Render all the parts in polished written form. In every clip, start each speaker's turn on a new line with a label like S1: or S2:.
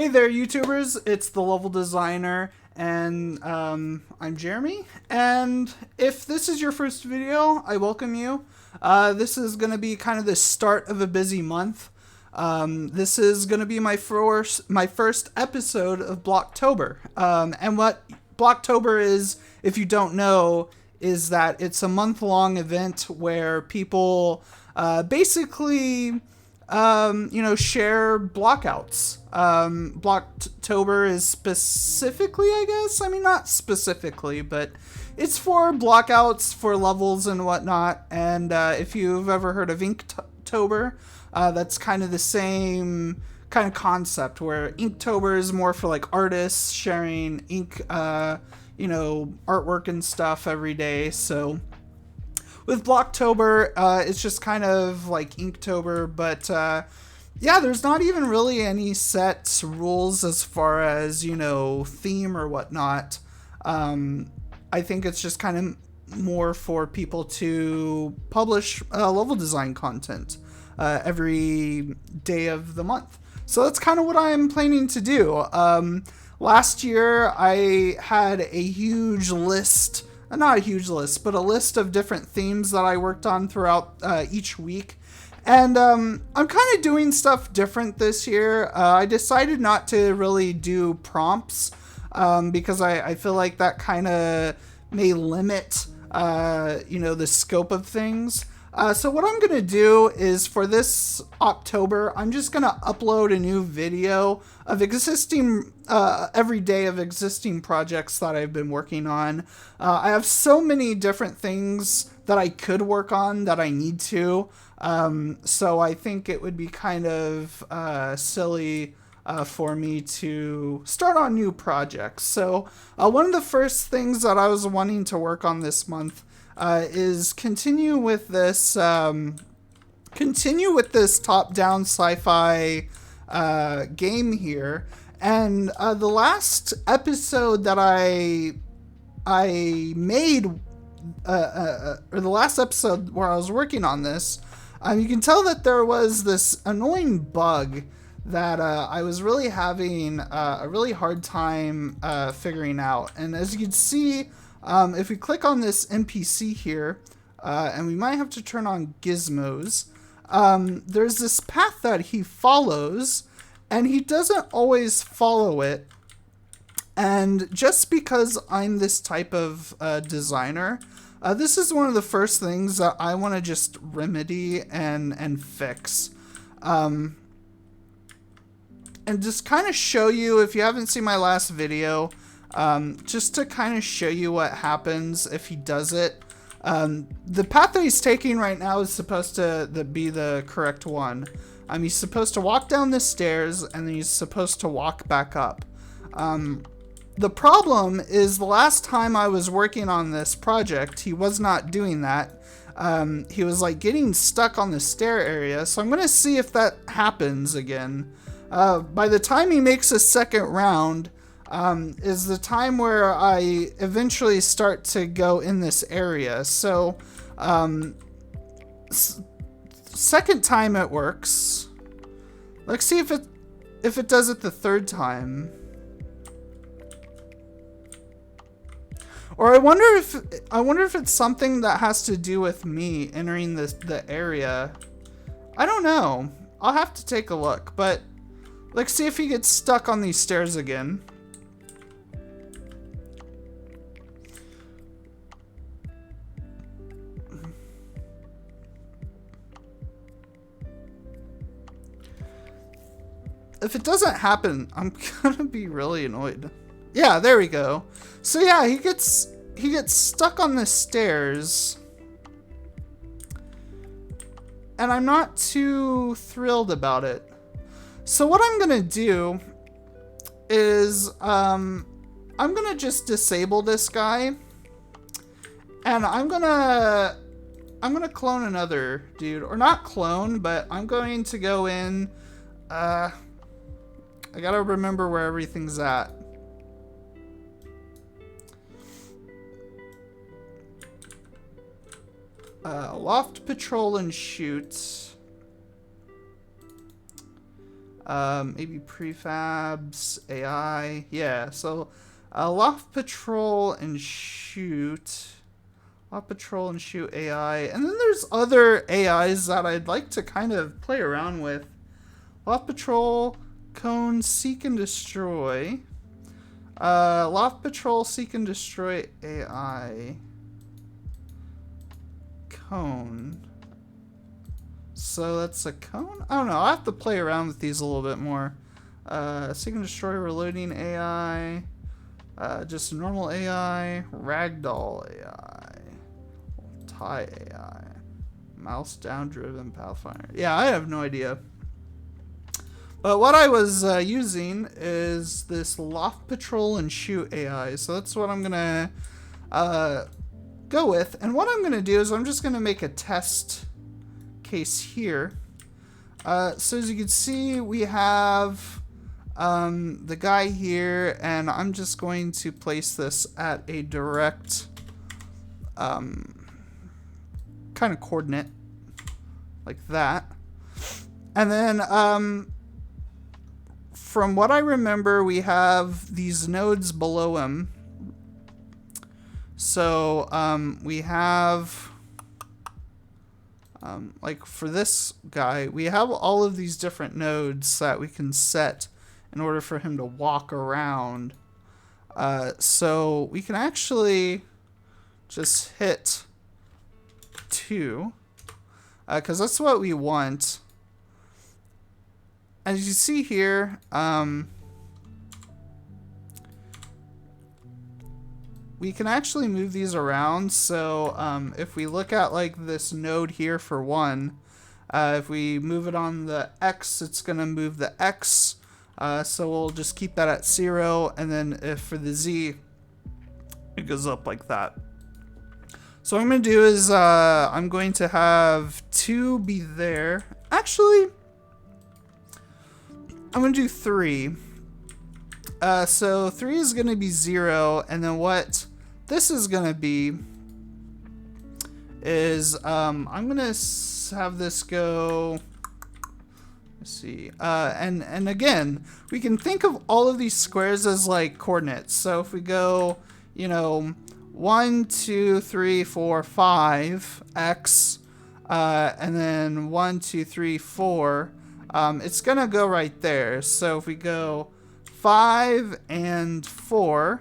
S1: Hey there, YouTubers. It's the Level Designer, and I'm Jeremy. And if this is your first video, I welcome you. This is going to be kind of the start of a busy month. This is going to be my first episode of Blocktober. And what Blocktober is, if you don't know, is that it's a month-long event where people basically share blockouts. Blocktober is specifically, I guess, I mean, not specifically, but it's for blockouts for levels and whatnot. And if you've ever heard of Inktober, that's kind of the same kind of concept, where Inktober is more for like artists sharing ink, artwork and stuff every day. So with Blocktober, it's just kind of like Inktober, but yeah, there's not even really any set rules as far as, theme or whatnot. I think it's just kind of more for people to publish level design content every day of the month. So that's kind of what I'm planning to do. Last year, I had a huge list. Not a huge list, but a list of different themes that I worked on throughout each week. And I'm kind of doing stuff different this year. I decided not to really do prompts because I feel like that kind of may limit, the scope of things. So what I'm going to do is, for this October, I'm just going to upload a new video of existing, every day of existing projects that I've been working on. I have so many different things that I could work on that I need to. So I think it would be kind of silly for me to start on new projects. So one of the first things that I was wanting to work on this month is continue with this top-down sci-fi game here. And the last episode that I made, or the last episode where I was working on this, you can tell that there was this annoying bug that I was really having a really hard time figuring out. And as you can see, if we click on this NPC here, and we might have to turn on gizmos, there's this path that he follows, and he doesn't always follow it. And just because I'm this type of designer, this is one of the first things that I want to just remedy and fix. And just kind of show you, if you haven't seen my last video, just to kind of show you what happens if he does it. The path that he's taking right now is supposed to be the correct one. He's supposed to walk down the stairs, and then he's supposed to walk back up. The problem is, the last time I was working on this project, he was not doing that. He was like getting stuck on the stair area, so I'm going to see if that happens again. By the time he makes a second round, is the time where I eventually start to go in this area. So, second time it works. Let's see if it does it the third time. Or I wonder if it's something that has to do with me entering the area. I don't know. I'll have to take a look, but let's see if he gets stuck on these stairs again. If it doesn't happen, I'm gonna be really annoyed. Yeah, there we go. So yeah, he gets stuck on the stairs, and I'm not too thrilled about it. So what I'm gonna do is I'm gonna just disable this guy, and I'm gonna clone another dude, or not clone, but I'm going to go in. I gotta remember where everything's at. Loft, patrol, and shoot. Maybe prefabs, AI. Yeah, so loft patrol and shoot. Loft patrol and shoot AI. And then there's other AIs that I'd like to kind of play around with. Loft patrol, cone, seek and destroy. Loft patrol, seek and destroy AI. Cone. So that's a cone? I don't know. I have to play around with these a little bit more. Seek and destroy, reloading AI. Just normal AI. Ragdoll AI. Tie AI. Mouse down driven Pathfinder. Yeah, I have no idea. But what I was using is this loft patrol and shoot AI. So that's what I'm going to go with. And what I'm going to do is I'm just going to make a test case here. So as you can see, we have the guy here, and I'm just going to place this at a direct kind of coordinate like that. And then from what I remember, we have these nodes below him. So we have like for this guy, we have all of these different nodes that we can set in order for him to walk around. So we can actually just hit 2, because that's what we want. As you see here, we can actually move these around. So if we look at like this node here for 1, if we move it on the X, it's going to move the X. So we'll just keep that at 0. And then if for the Z, it goes up like that. So what I'm going to do is I'm going to have 2 be there. Actually, I'm going to do 3. So 3 is going to be 0. And then what this is going to be is I'm going to have this go... Let's see. And again, we can think of all of these squares as like coordinates. So if we go, you know, 1, 2, 3, 4, 5, X, and then 1, 2, 3, 4, it's going to go right there. So if we go 5 and 4,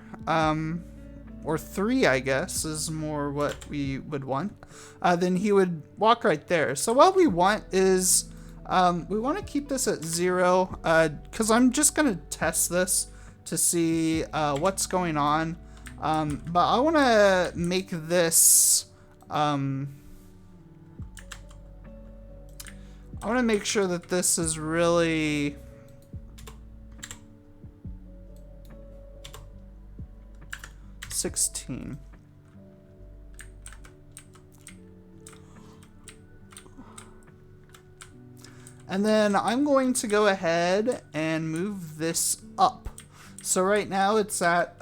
S1: or 3, I guess, is more what we would want, then he would walk right there. So what we want is... we want to keep this at 0, because I'm just going to test this to see what's going on. But I want to make this... I want to make sure that this is really... $16. And then I'm going to go ahead and move this up. So right now it's at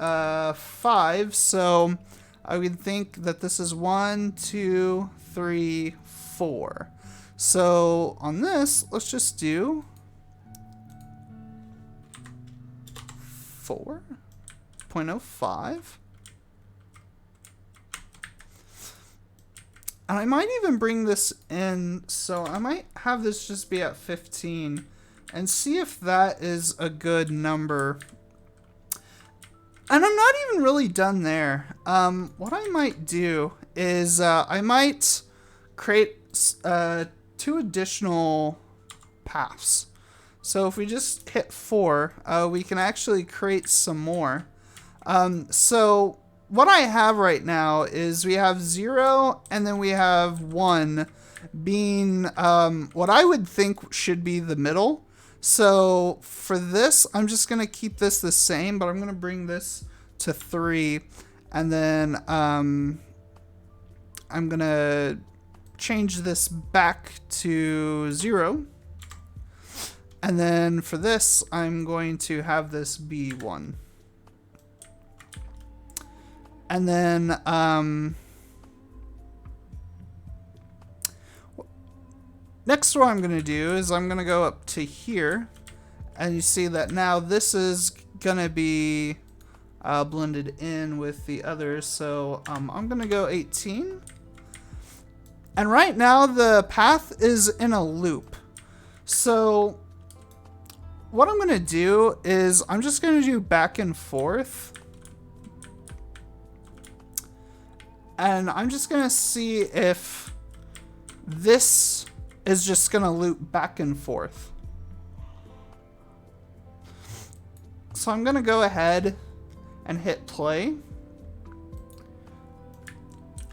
S1: 5. So I would think that this is 1, 2, 3, 4. So on this, let's just do 4.05. And I might even bring this in, so I might have this just be at 15 and see if that is a good number. And I'm not even really done there. What I might do is I might create 2 additional paths. So if we just hit 4, we can actually create some more. So what I have right now is we have 0 and then we have 1 being what I would think should be the middle. So for this, I'm just going to keep this the same, but I'm going to bring this to 3. And then I'm going to change this back to 0. And then for this, I'm going to have this be 1. And then next what I'm going to do is I'm going to go up to here And you see that now this is gonna be blended in with the others. So I'm gonna go 18. And right now the path is in a loop. So what I'm gonna do is I'm just gonna do back and forth. And I'm just gonna see if this is just gonna loop back and forth. So I'm gonna go ahead and hit play.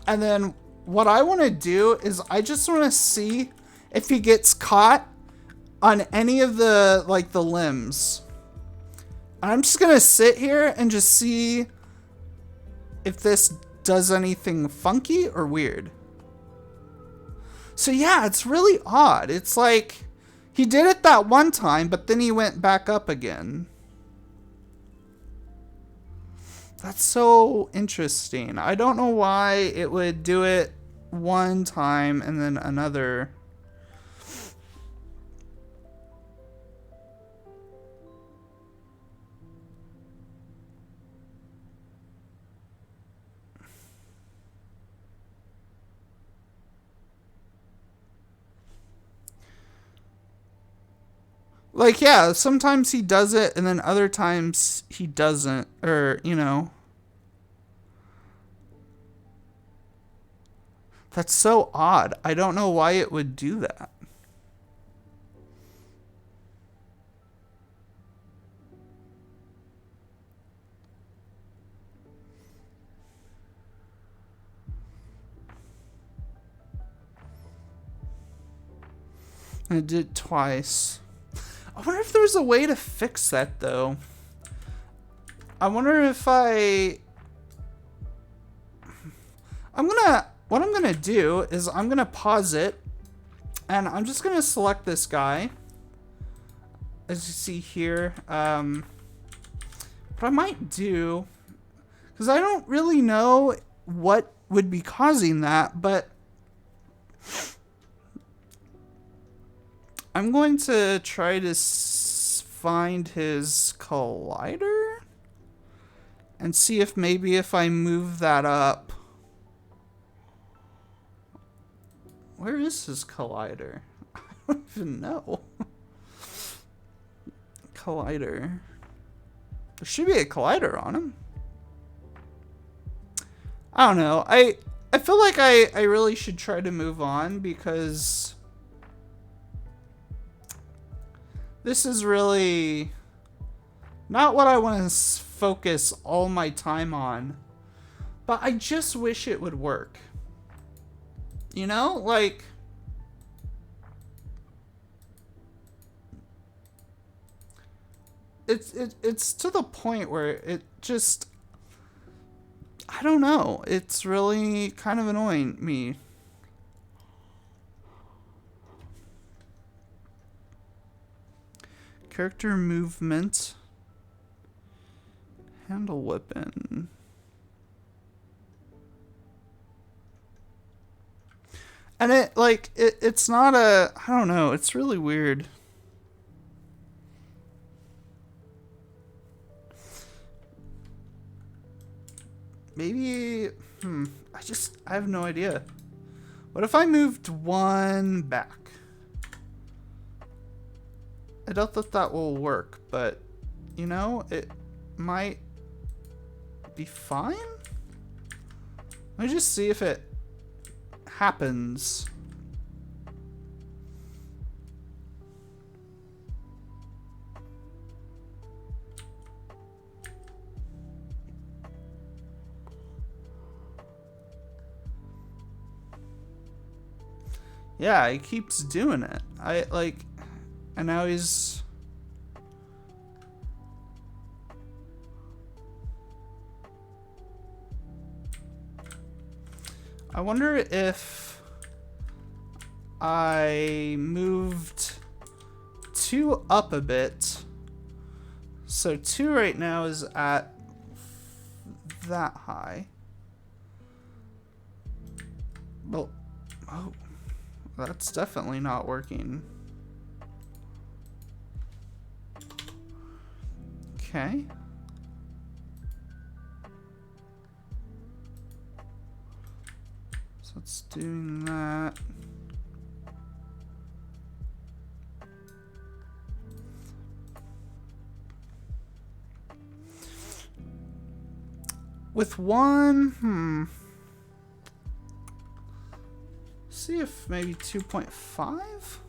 S1: And then what I wanna do is I just wanna see if he gets caught on any of the, like, the limbs. And I'm just gonna sit here and just see if this does anything funky or weird. So yeah, it's really odd. It's like he did it that one time, but then he went back up again. That's so interesting. I don't know why it would do it one time and then another. Like, yeah, sometimes he does it and then other times he doesn't, or, you know. That's so odd. I don't know why it would do that. I did it twice. I wonder if there's a way to fix that, though. I wonder if what I'm gonna do is I'm gonna pause it, and I'm just gonna select this guy, as you see here. What I might do, because I don't really know what would be causing that, but I'm going to try to find his collider and see if maybe if I move that up. Where is his collider? I don't even know. Collider. There should be a collider on him. I don't know. I feel like I really should try to move on because this is really not what I want to focus all my time on. But I just wish it would work. You know, like, it's to the point where it just, I don't know, it's really kind of annoying me. Character movement, handle weapon. And it's not I don't know, it's really weird. Maybe, I have no idea. What if I moved one back? I doubt that will work, but, you know, it might be fine? Let me just see if it happens. Yeah, he keeps doing it. And now he's... I wonder if I moved 2 up a bit. So 2 right now is at that high. Well, oh, that's definitely not working. Okay. So it's doing that. With one, see if maybe 2.5?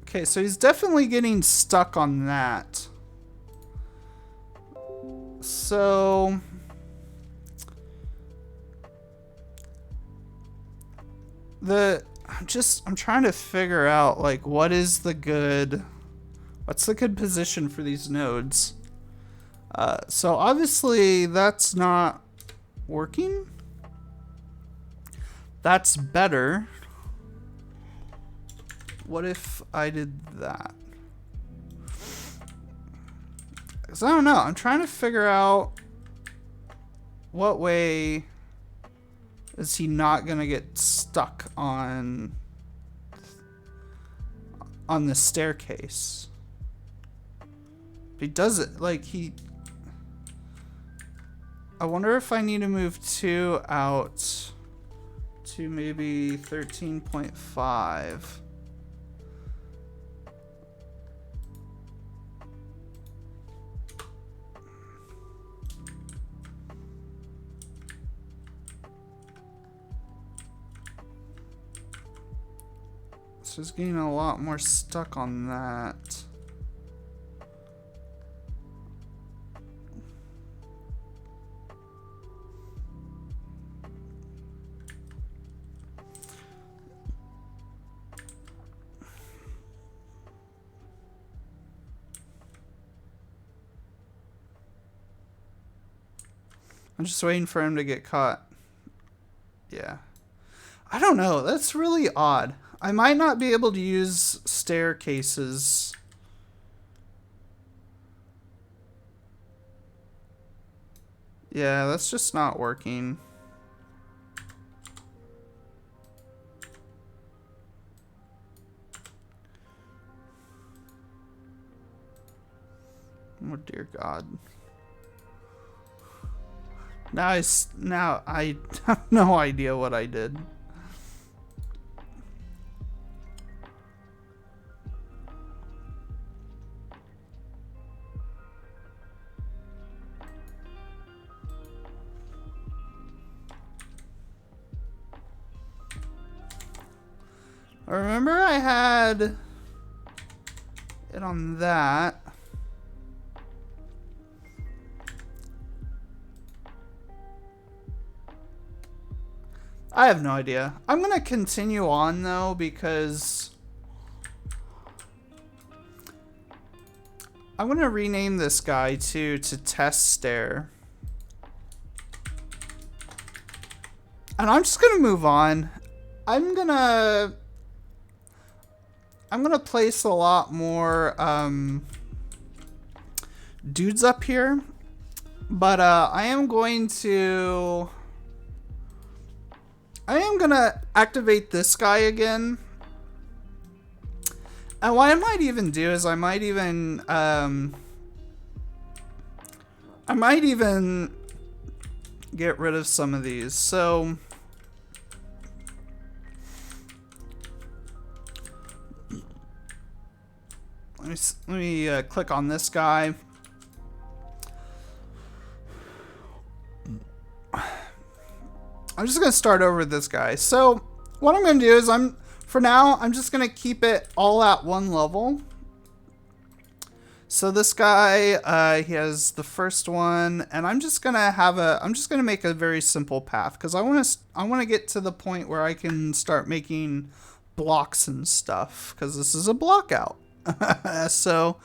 S1: Okay, so he's definitely getting stuck on that. So I'm trying to figure out like what's the good position for these nodes. So obviously that's not working. That's better. What if I did that? Because I don't know. I'm trying to figure out what way is he not gonna get stuck on the staircase. He does it like he. I wonder if I need to move 2 out to maybe 13.5. So it's getting a lot more stuck on that. I'm just waiting for him to get caught. Yeah. I don't know. That's really odd. I might not be able to use staircases. Yeah, that's just not working. Oh dear God. Now I have no idea what I did. Remember I had it on that. I have no idea. I'm gonna continue on though because I'm gonna rename this guy to test stair. And I'm just gonna move on. I'm gonna place a lot more dudes up here, but I am gonna activate this guy again. And what I might even do is I might even get rid of some of these. So let me click on this guy. I'm just gonna start over with this guy. So what I'm gonna do is for now I'm just gonna keep it all at one level. So this guy, he has the first one, and I'm just gonna make a very simple path because I wanna get to the point where I can start making blocks and stuff because this is a block out. So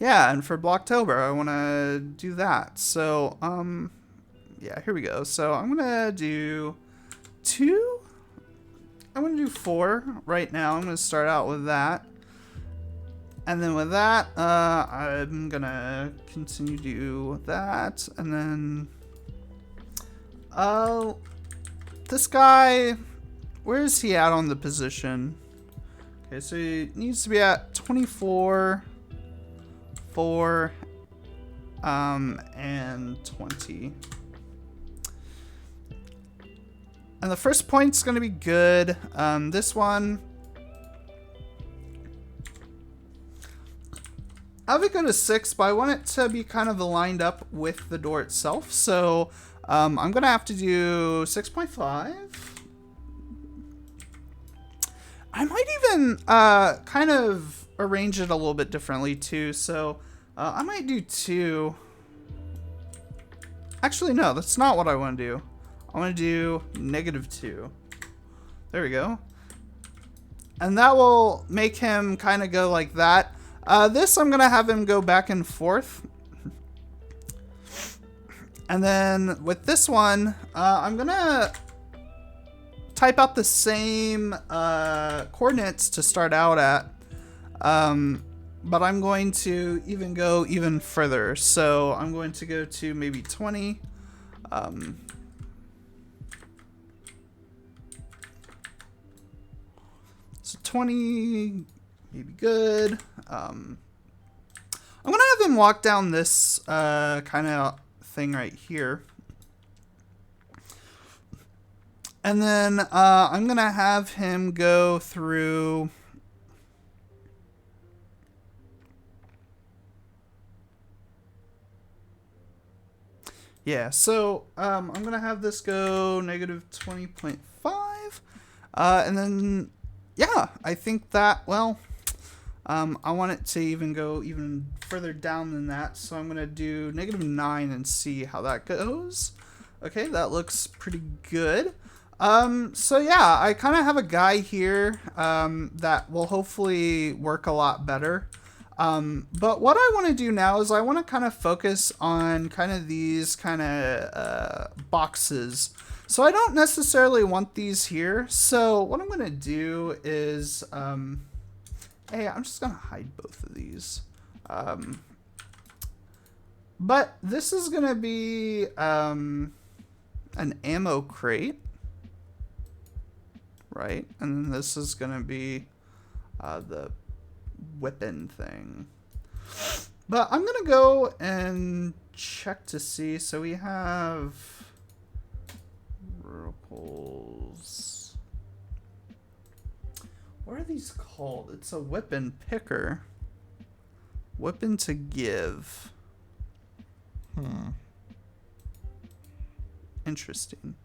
S1: yeah, and for Blocktober I wanna do that. So yeah, here we go. So I'm gonna do 2. I'm gonna do 4 right now. I'm gonna start out with that. And then with that, I'm gonna continue to do that. And then This guy, where is he at on the position? Okay, so he needs to be at 24, 4, and 20. And the first point's gonna be good. This one, I would go to 6, but I want it to be kind of lined up with the door itself. So I'm gonna have to do 6.5. I might even kind of arrange it a little bit differently too. So I might do 2. Actually, no, that's not what I want to do. I want to do -2. There we go. And that will make him kind of go like that. This, I'm going to have him go back and forth. And then with this one, I'm going to type out the same coordinates to start out at. But I'm going to go even further. So I'm going to go to maybe 20. So 20, maybe good. I'm gonna have him walk down this kind of thing right here. And then I'm gonna have him go through so I'm gonna have this go -20.5, and then yeah, I think that, well, I want it to even go even further down than that, so I'm gonna do -9 and see how that goes. Okay, that looks pretty good. So yeah, I kind of have a guy here that will hopefully work a lot better. But what I want to do now is I want to kind of focus on kind of these kind of boxes. So I don't necessarily want these here. So what I'm going to do is, hey, I'm just going to hide both of these. But this is going to be an ammo crate, right? And then this is going to be the weapon thing. But I'm going to go and check to see. So we have verticals. What are these called? It's a weapon picker. Weapon to give. Interesting.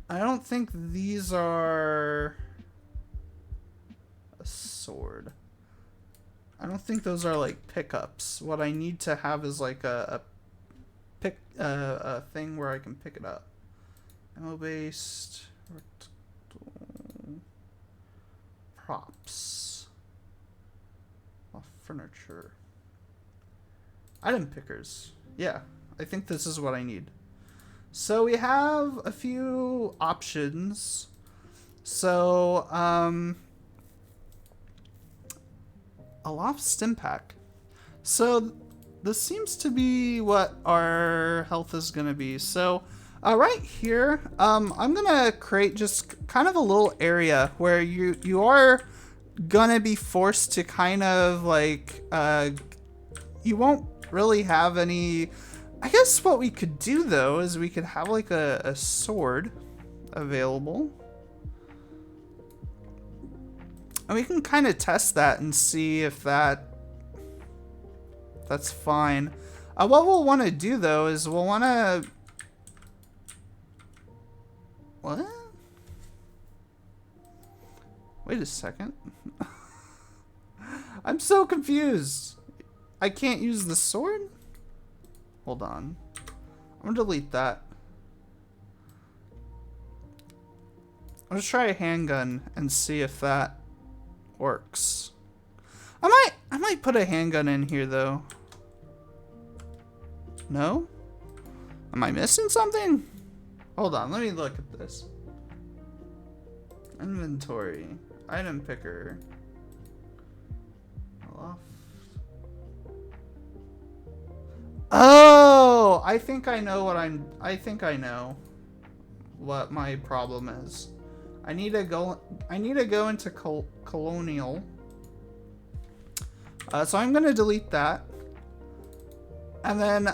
S1: I don't think these are a sword. I don't think those are like pickups. What I need to have is like a thing where I can pick it up. Ammo based props. Furniture. Item pickers. Yeah, I think this is what I need. So we have a few options. So, a loft stim pack. So this seems to be what our health is going to be. So right here, I'm going to create just kind of a little area where you are going to be forced to kind of like, you won't really have any. I guess what we could do though is we could have like a sword available. And we can kind of test that and see if that's fine. What we'll want to do though is we'll want to... What? Wait a second. I'm so confused. I can't use the sword? Hold on. I'm gonna delete that. I'll just try a handgun and see if that works. I might put a handgun in here though. No? Am I missing something? Hold on, let me look at this. Inventory. Item picker. Loft. I think I know what my problem is. I need to go into colonial. So I'm gonna delete that. And then,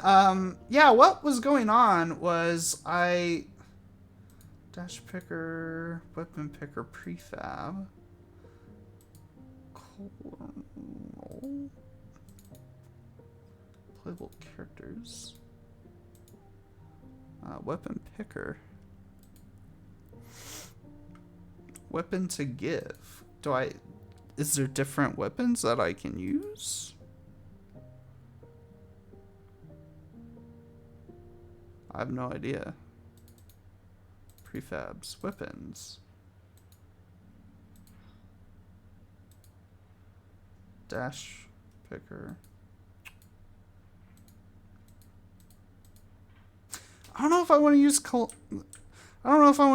S1: yeah, what was going on was dash picker, weapon picker, prefab, colonel, playable characters, weapon picker, weapon to give. Is there different weapons that I can use? I have no idea. Prefabs, weapons. Dash picker. I don't know if I want to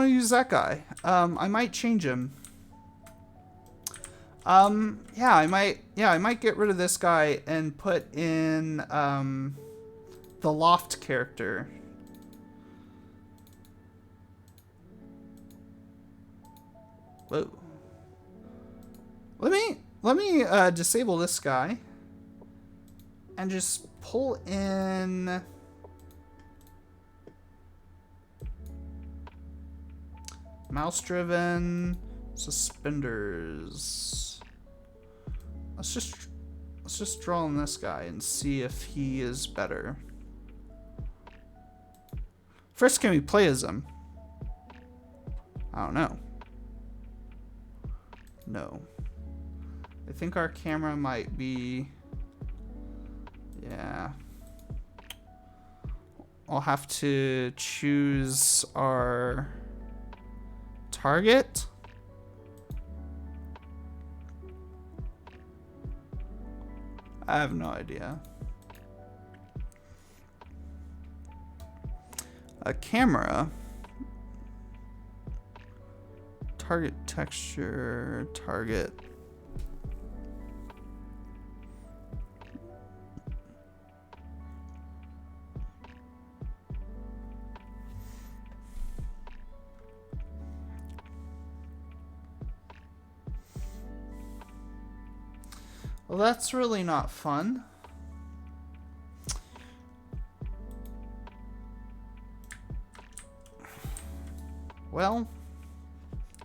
S1: use that guy. I might change him. Yeah, I might get rid of this guy and put in the loft character. Whoa. Let me disable this guy and just pull in mouse driven suspenders. Let's just draw on this guy and see if he is better. First, can we play as him? I don't know. No. I think our camera might be... Yeah. I'll have to choose our target. I have no idea. A camera. Target texture, target. Well, that's really not fun. Well,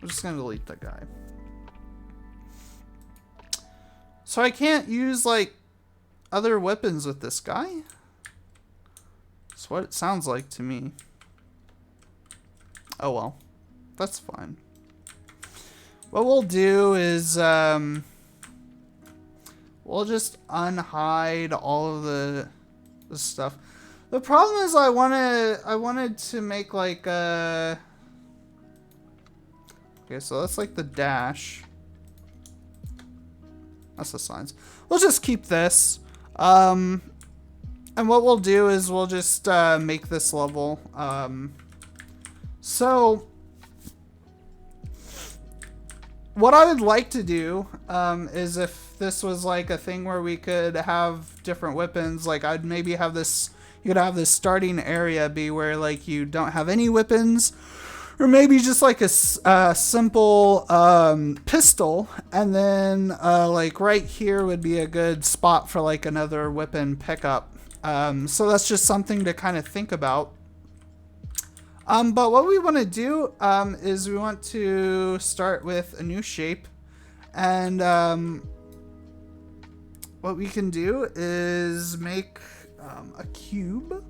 S1: I'm just gonna delete that guy. So I can't use like other weapons with this guy? That's what it sounds like to me. Oh well, that's fine. What we'll do is we'll just unhide all of the stuff. The problem is I wanted to make like a... Okay, so that's like the dash. That's the signs. We'll just keep this. And what we'll do is we'll just make this level. So what I would like to do is if this was like a thing where we could have different weapons, like I'd maybe have this, you could have this starting area be where like you don't have any weapons, or maybe just like a simple pistol, and then like right here would be a good spot for like another weapon pickup. So that's just something to kind of think about. But what we want to do is we want to start with a new shape, and what we can do is make a cube.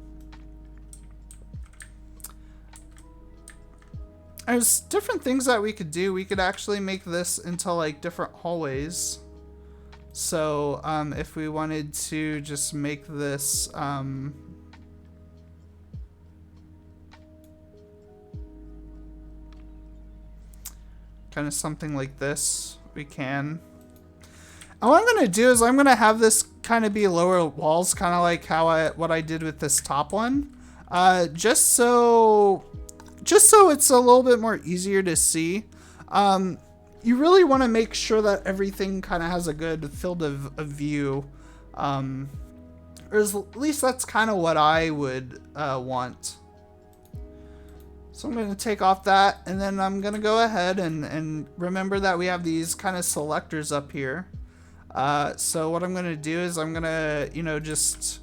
S1: There's different things that we could do. We could actually make this into like different hallways. So if we wanted to just make this kind of something like this, we can. And what I'm going to do is I'm going to have this kind of be lower walls, kind of like what I did with this top one, just so it's a little bit more easier to see. You really want to make sure that everything kind of has a good field of view. Or at least that's kind of what I would want. So I'm going to take off that, and then I'm going to go ahead and remember that we have these kind of selectors up here. So what I'm going to do is I'm going to, you know, just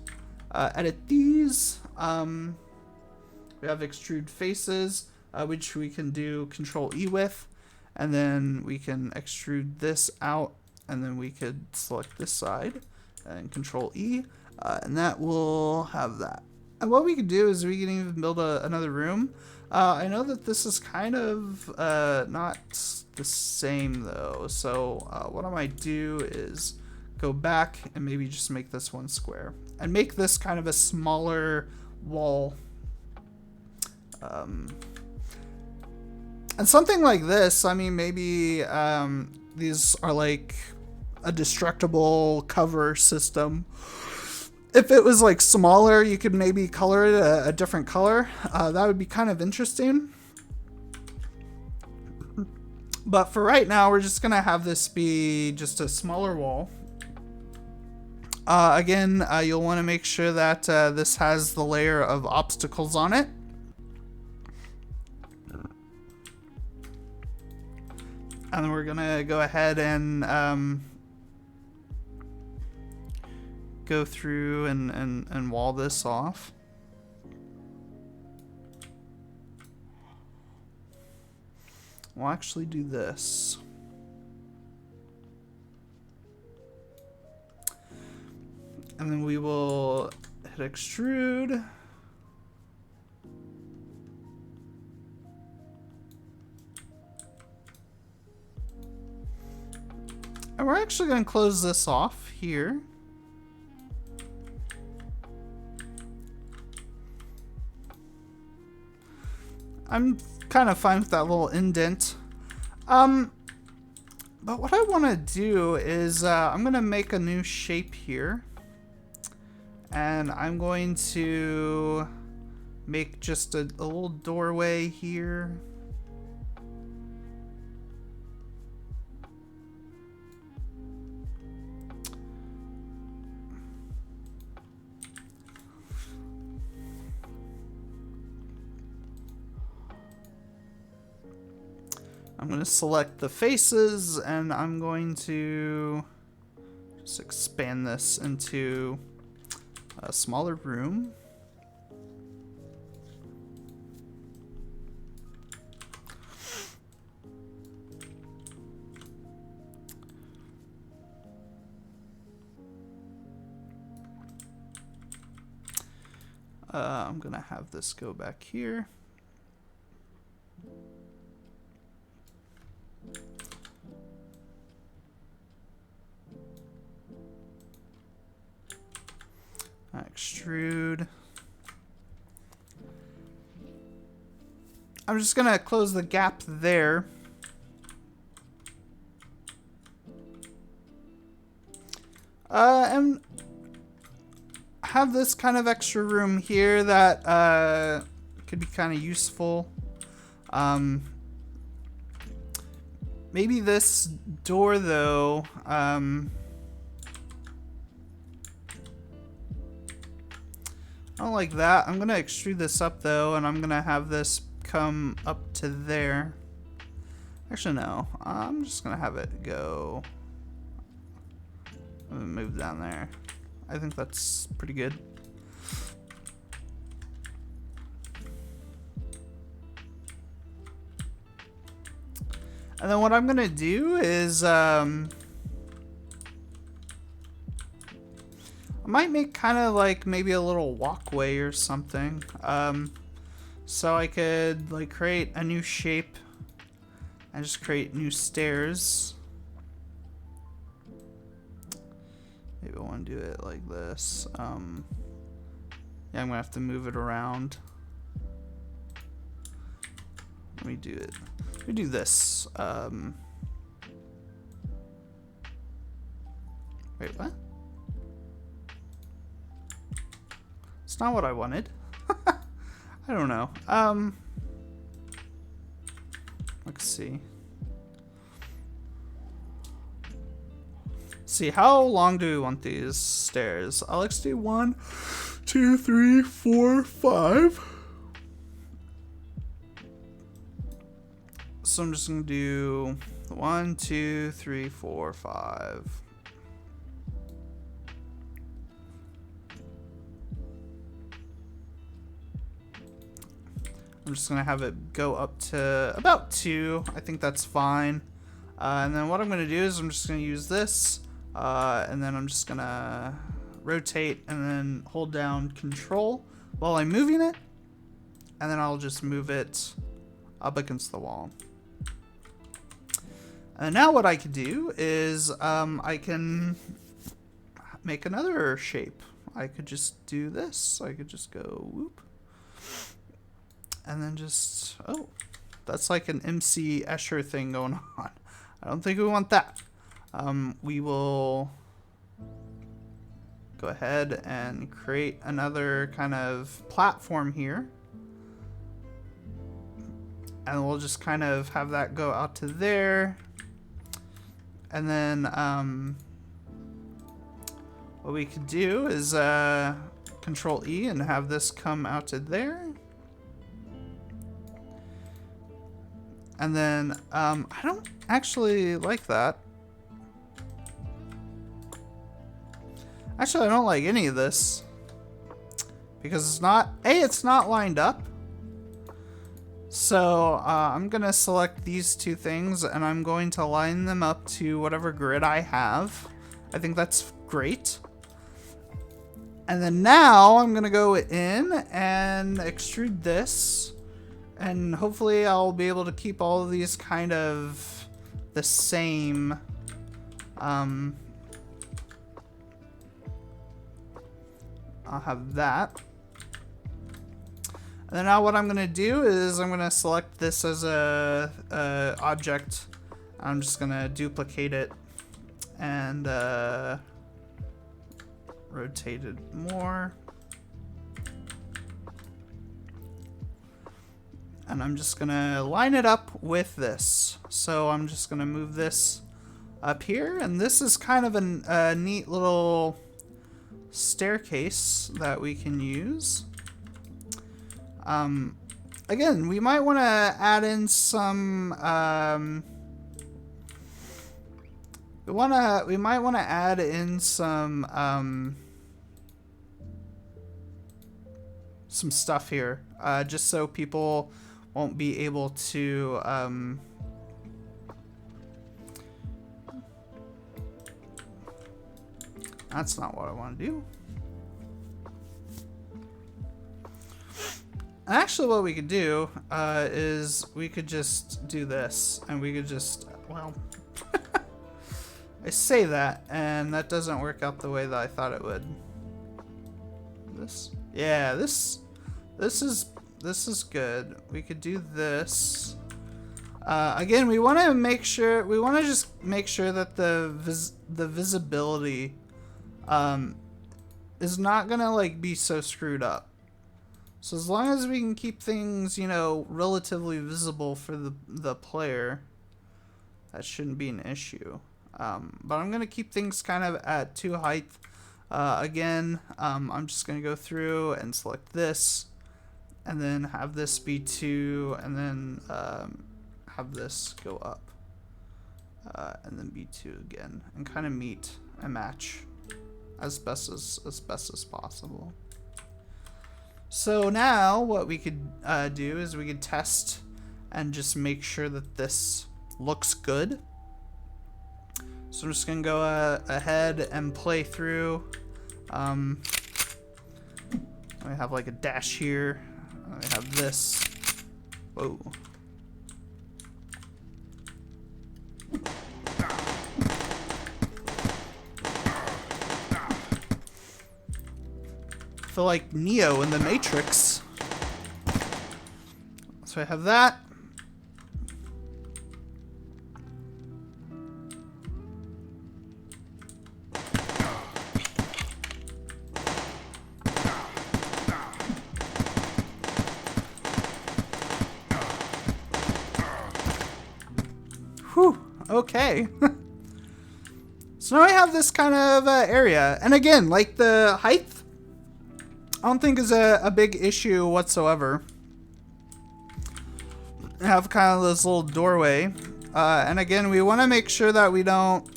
S1: edit these. We have extrude faces, which we can do Control E with, and then we can extrude this out, and then we could select this side and Control E, and that will have that. And what we could do is we can even build another room. I know that this is kind of not the same though, so what I might do is go back and maybe just make this one square and make this kind of a smaller wall. And something like this, I mean, maybe these are like a destructible cover system. If it was like smaller, you could maybe color it a different color. That would be kind of interesting. But for right now, we're just gonna have this be just a smaller wall. Again, you'll want to make sure that this has the layer of obstacles on it. And then we're gonna go ahead and go through and wall this off. We'll actually do this. And then we will hit extrude. And we're actually going to close this off here. I'm kind of fine with that little indent. But what I want to do is I'm going to make a new shape here. And I'm going to make just a little doorway here. I'm going to select the faces, and I'm going to just expand this into a smaller room. I'm going to have this go back here. Extrude. I'm just gonna close the gap there. And have this kind of extra room here that could be kind of useful. Maybe this door though, I don't like that. I'm gonna extrude this up though, and I'm gonna have this come up to there. Actually, no. I'm just gonna have it go. I'm gonna move down there. I think that's pretty good. And then what I'm gonna do is I might make kind of like maybe a little walkway or something. So I could like create a new shape and just create new stairs. Maybe I want to do it like this. Yeah, I'm gonna have to move it around. Let me do it. Let me do this. Wait, what? It's not what I wanted. I don't know. Let's see. see, how long do we want these stairs? Let's do 1, 2, 3, 4, 5. So I'm just gonna do 1, 2, 3, 4, 5. I'm just gonna have it go up to about 2. I think that's fine. And then what I'm gonna do is I'm just gonna use this, and then I'm just gonna rotate and then hold down Control while I'm moving it, and then I'll just move it up against the wall. And now what I could do is I can make another shape. I could just do this. I could just go whoop. And then just, oh, that's like an MC Escher thing going on. I don't think we want that. We will go ahead and create another kind of platform here. And we'll just kind of have that go out to there. And then what we could do is Control E and have this come out to there. And then, I don't actually like that. Actually, I don't like any of this. Because it's not, it's not lined up. So, I'm gonna select these two things and I'm going to line them up to whatever grid I have. I think that's great. And then now, I'm gonna go in and extrude this. And hopefully I'll be able to keep all of these kind of the same. I'll have that. And then now what I'm going to do is I'm going to select this as a object. I'm just going to duplicate it and rotate it more. And I'm just gonna line it up with this. So I'm just gonna move this up here, and this is kind of a neat little staircase that we can use. Again, we might want to add in some. We might want to add in some stuff here, just so people won't be able to that's not what I want to do. Actually, what we could do is we could just do this, and we could just, well, I say that, and that doesn't work out the way that I thought it would. This, yeah, this is good. We could do this. Again, we want to make sure, we want to just make sure that the visibility is not gonna like be so screwed up. So as long as we can keep things, you know, relatively visible for the player, that shouldn't be an issue. But I'm gonna keep things kind of at 2 height. Again, I'm just gonna go through and select this, and then have this be 2, and then have this go up, and then be 2 again, and kind of meet and match as best as possible. So now what we could do is we could test and just make sure that this looks good. So I'm just gonna go ahead and play through. I have like a dash here. I have this. Whoa. I feel like Neo in the Matrix. So I have that. Whew, okay. So now I have this kind of area. And again, like the height, I don't think is a big issue whatsoever. I have kind of this little doorway. And again, we want to make sure that we don't...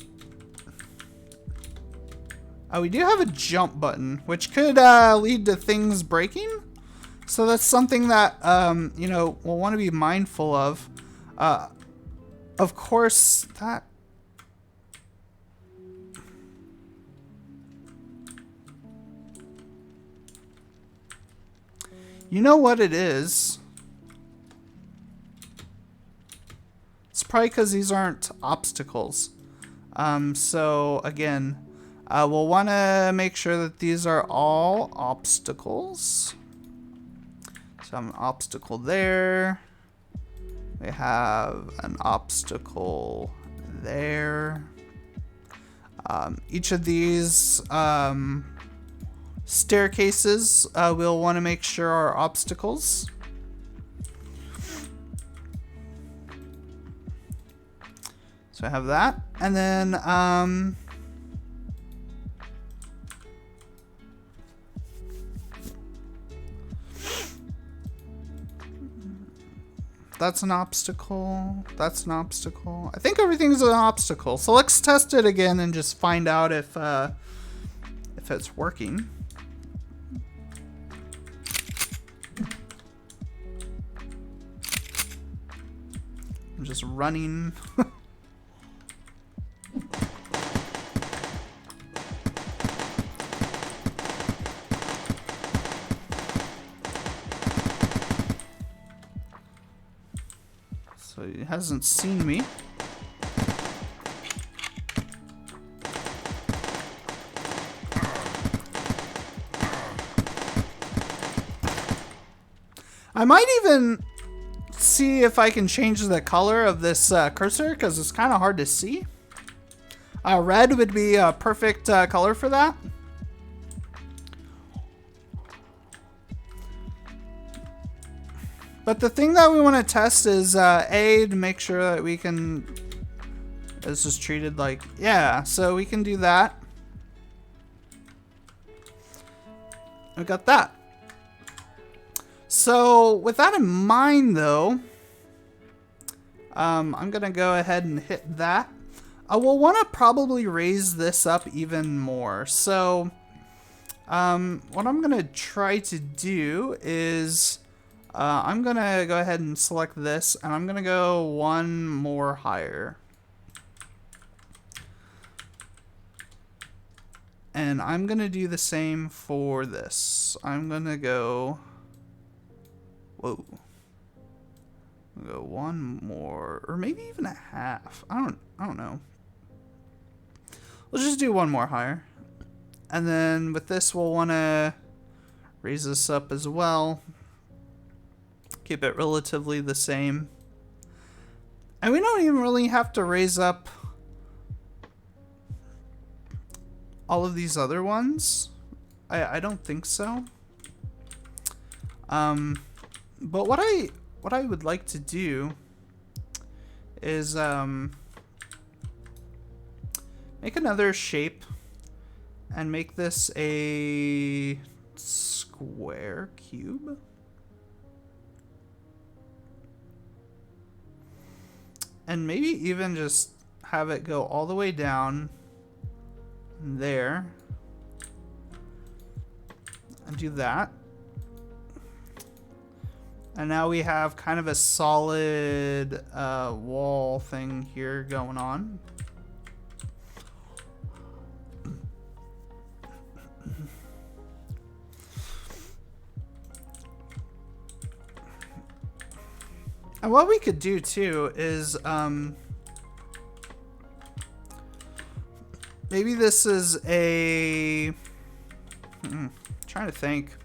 S1: we do have a jump button, which could lead to things breaking. So that's something that, you know, we'll want to be mindful of. Of course, that... You know what it is? It's probably because these aren't obstacles. So again, we'll want to make sure that these are all obstacles. So an obstacle there. We have an obstacle there. Each of these staircases we'll want to make sure are obstacles. So I have that. And then that's an obstacle. That's an obstacle. I think everything's an obstacle. So let's test it again and just find out if it's working. I'm just running. So he hasn't seen me. I might even see if I can change the color of this cursor, because it's kind of hard to see. Red would be a perfect color for that. But the thing that we want to test is A, to make sure that we can... It's just treated like... Yeah, so we can do that. We got that. So with that in mind, though, I'm going to go ahead and hit that. We'll want to probably raise this up even more. So what I'm going to try to do is... I'm going to go ahead and select this, and I'm going to go one more higher. And I'm going to do the same for this. I'm going to go... Whoa. I'll go one more, or maybe even a half. I don't know. Let's just do one more higher. And then with this, we'll want to raise this up as well. Keep it relatively the same. And we don't even really have to raise up all of these other ones. I don't think so. But what I would like to do is make another shape and make this a square cube. And maybe even just have it go all the way down there. And do that. And now we have kind of a solid wall thing here going on. And what we could do too is maybe this is a trying to think.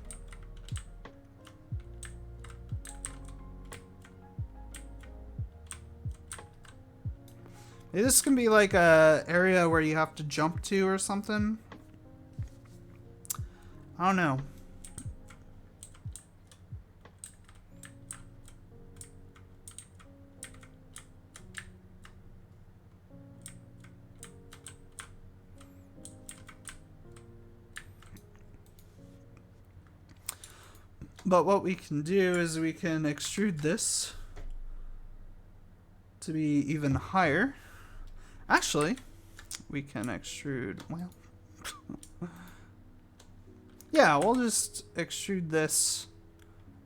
S1: Maybe this can be like a area where you have to jump to or something. I don't know. But what we can do is we can extrude this to be even higher. Actually, we can extrude, well, yeah, we'll just extrude this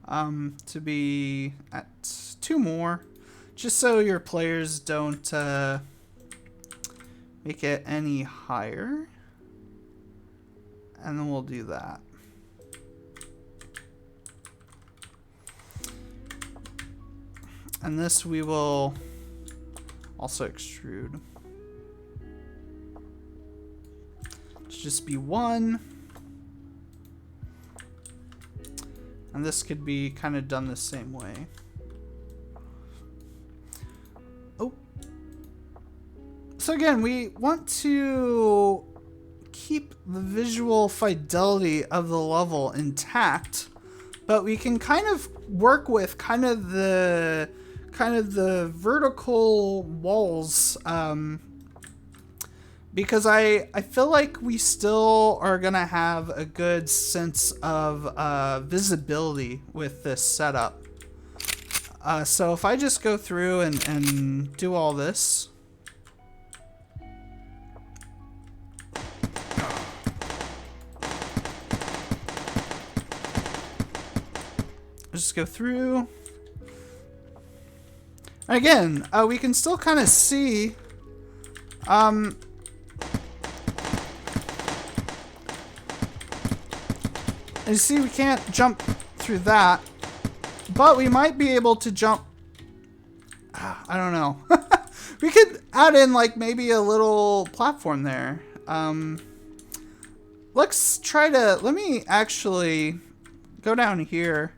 S1: to be at 2 more, just so your players don't make it any higher. And then we'll do that. And this we will also extrude. Just be 1. And this could be kind of done the same way. Oh. So again, we want to keep the visual fidelity of the level intact, but we can kind of work with kind of the vertical walls, because I feel like we still are gonna have a good sense of visibility with this setup. So if I just go through and do all this, just go through. Again, we can still kind of see, and you see we can't jump through that, but we might be able to jump, I don't know. We could add in like maybe a little platform there. Let me actually go down here,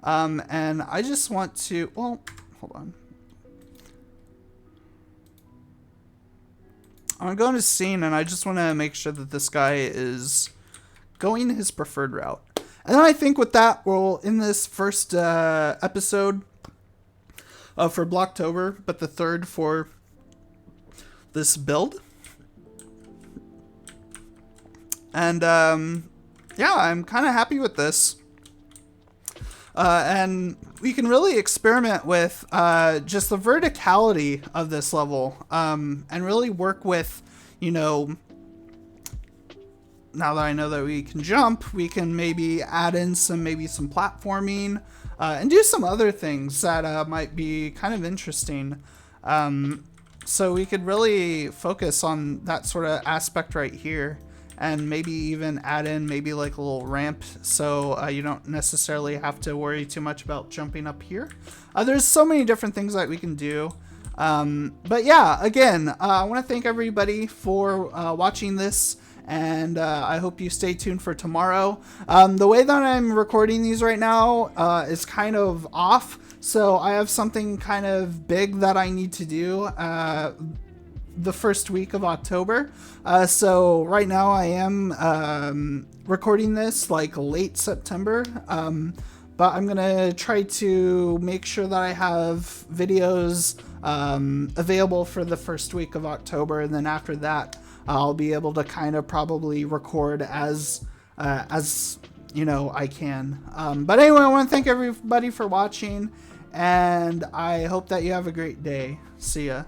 S1: and I just want to, well, hold on. I'm gonna go into scene, and I just want to make sure that this guy is going his preferred route. And then I think with that, we'll end this first episode for Blocktober, but the 3rd for this build. And yeah, I'm kind of happy with this. And we can really experiment with just the verticality of this level, and really work with, you know, now that I know that we can jump, we can maybe add in some platforming, and do some other things that might be kind of interesting. So we could really focus on that sort of aspect right here, and maybe even add in maybe like a little ramp, so you don't necessarily have to worry too much about jumping up here. There's so many different things that we can do. But yeah, again, I want to thank everybody for watching this, and I hope you stay tuned for tomorrow. The way that I'm recording these right now is kind of off, so I have something kind of big that I need to do the first week of October. So right now I am recording this like late September, but I'm gonna try to make sure that I have videos available for the first week of October, and then after that I'll be able to kind of probably record as you know I can. But anyway, I want to thank everybody for watching, and I hope that you have a great day. See ya.